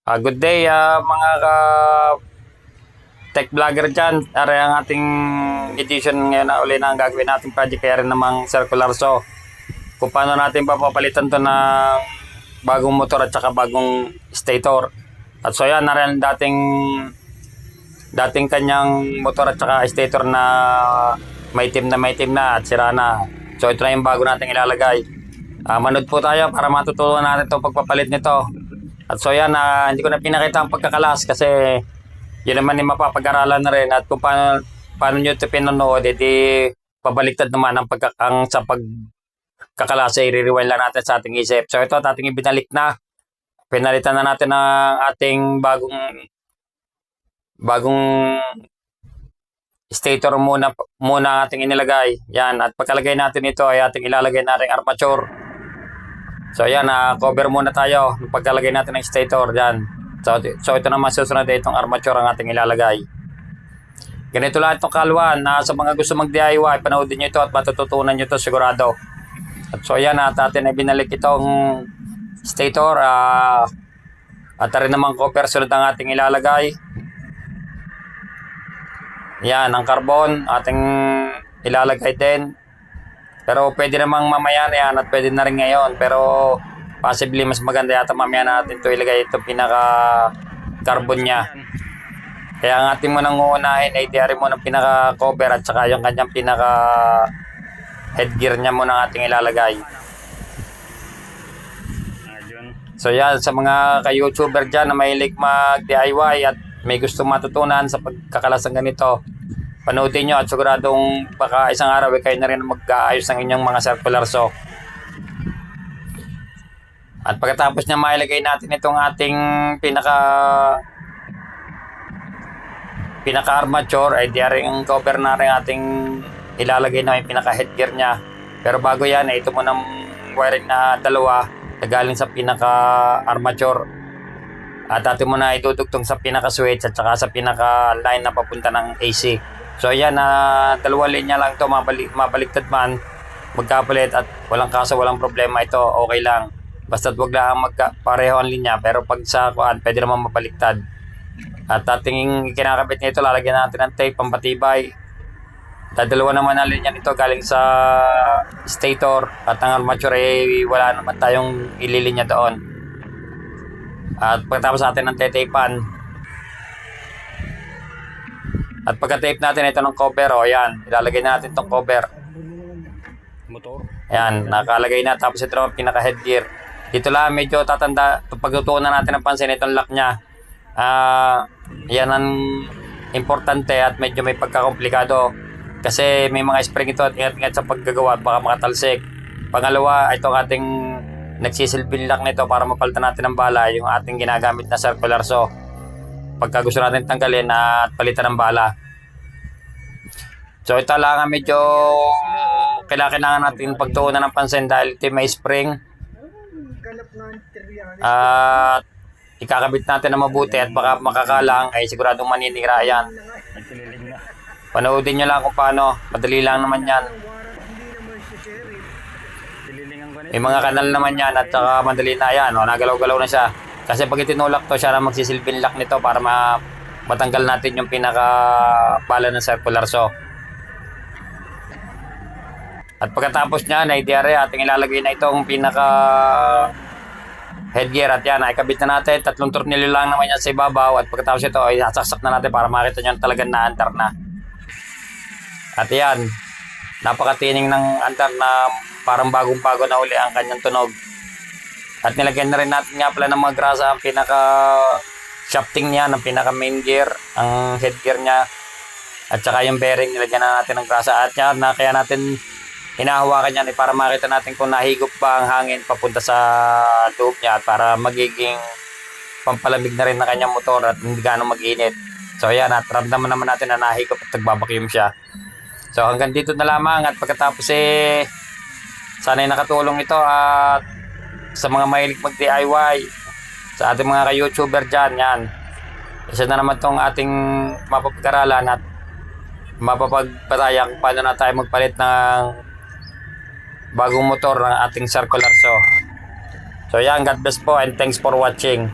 Good day, mga tech vlogger dyan. Ari ang ating edition ngayon na uli na ang gagawin nating project kaya rin namang circular saw. Kung paano natin papapalitan to ng bagong motor at saka bagong stator. At so yan, narin dating kanyang motor at saka stator na may itim na at sira na. So ito na yung bago nating ilalagay. Manood po tayo para matutunan natin itong pagpapalit nito. At so yan, hindi ko na pinakita ang pagkakalas kasi yun naman yung mapapag-aralan na rin. At kung paano nyo ito pinanood, edi pabaliktad naman ang sa pagkakalas ay i-rewind lang natin sa ating isip. So ito, ating ibinalik na. Pinalitan na natin ang ating bagong stator muna ang ating inilagay. Yan, at pagkalagay natin ito ay ating ilalagay na rin armature. So yan, cover muna tayo pagkalagay natin ng stator dyan. So ito naman susunod itong armature ang ating ilalagay. Ganito lang itong kaluan. Sa mga gusto mag-DIY, panoodin nyo ito at matututunan nyo ito sigurado. At so yan, at atin ay binalik itong stator. At rin naman cover sunod ang ating ilalagay. Yan, ang carbon ating ilalagay din. Pero pwede namang mamaya na yan at pwede na rin ngayon. Pero possibly mas maganda yata mamaya natin ito ilagay itong pinaka-carbon niya. Kaya ang ating munang uunahin ay diary mo ng pinaka-cover at saka yung kanyang pinaka-headgear niya muna ating ilalagay. So yan, sa mga ka-YouTuber dyan na mahilig mag-DIY at may gusto matutunan sa pagkakalas ng ganito, panoodin nyo at siguradong baka isang araw kayo na rin mag-aayos ng inyong mga circular saw. At pagkatapos niya mailagay natin itong ating pinaka-armature ay diaring cover na rin ating ilalagay na yung pinaka-headgear niya. Pero bago yan, ito muna wiring na dalawa na galing sa pinaka-armature. At atin muna itutugtong sa pinaka-switch at saka sa pinaka-line na papunta ng AC. So ayan, dalawang linya lang ito, mabaliktad man, magkapalit at walang kaso, walang problema ito, okay lang. Basta't wag lang pareho ang linya, pero pag sa kuan, pwede naman mabaliktad. At ating kinakabit nito, lalagyan natin ng tape, pampatibay. Dalawa naman ang linya nito galing sa stator at ang armature ay wala naman tayong ililinya doon. At pagkatapos natin ng tetapan, at pagka-tape natin ito ng cover, yan, ilalagay natin itong cover. Motor. Ayan, nakalagay na. Tapos ito ang pinaka-headgear. Dito lang medyo tatanda, pagtutuunan natin ng pansin itong lock niya. Yan ang importante at medyo may pagkakomplikado. Kasi may mga spring ito at ingat-ingat sa paggagawa, baka makatalsik. Pangalawa, itong ating nagsisilbing lock nito para mapalitan natin ng bala, yung ating ginagamit na circular saw. Pagka gusto natin tanggalin at palitan ng bala. So ito lang medyo kailangan natin pagtuunan ng pansin dahil ito may spring. At ikakabit natin na mabuti at baka makakalang ay siguradong maninira yan. Panoodin nyo lang kung paano. Madali lang naman yan. May mga kanal naman yan at saka madali na yan. Nagalaw-galaw na siya. Kasi pag itinulak to, siya na magsisilbing lock nito para matanggal natin yung pinaka-bala ng circular saw. At pagkatapos niya, na-diary, ating ilalagay na itong pinaka-headgear. At yan, ikabit na natin. 3 tornilyo lang naman yan sa ibabaw. At pagkatapos ito, ay sasaksak na natin para makita nyo talagang na-antar na. At yan, napakatining ng antar na parang bagong-bago na uli ang kanyang tunog. At nilagyan na rin natin nga pala ng mga grasa ang pinaka-shafting niya, ng pinaka-main gear, ang headgear niya. At saka yung bearing, nilagyan na natin ng grasa. At yan, kaya natin hinahawakan yan para makita natin kung nahigop ba ang hangin papunta sa loob niya at para magiging pampalamig na rin ng kanyang motor at hindi gano'ng mag-init. So ayan, at ramdaman naman natin na nahigop at nagbabacuum siya. So hanggang dito na lamang at pagkatapos sana'y nakatulong ito at sa mga mahilig mag-DIY, sa ating mga ka-YouTuber dyan, yan. Isa na naman itong ating mapapag-aralan at mapapagpataya kung paano na tayo magpalit ng bagong motor ng ating circular saw. So yan, God bless po and thanks for watching.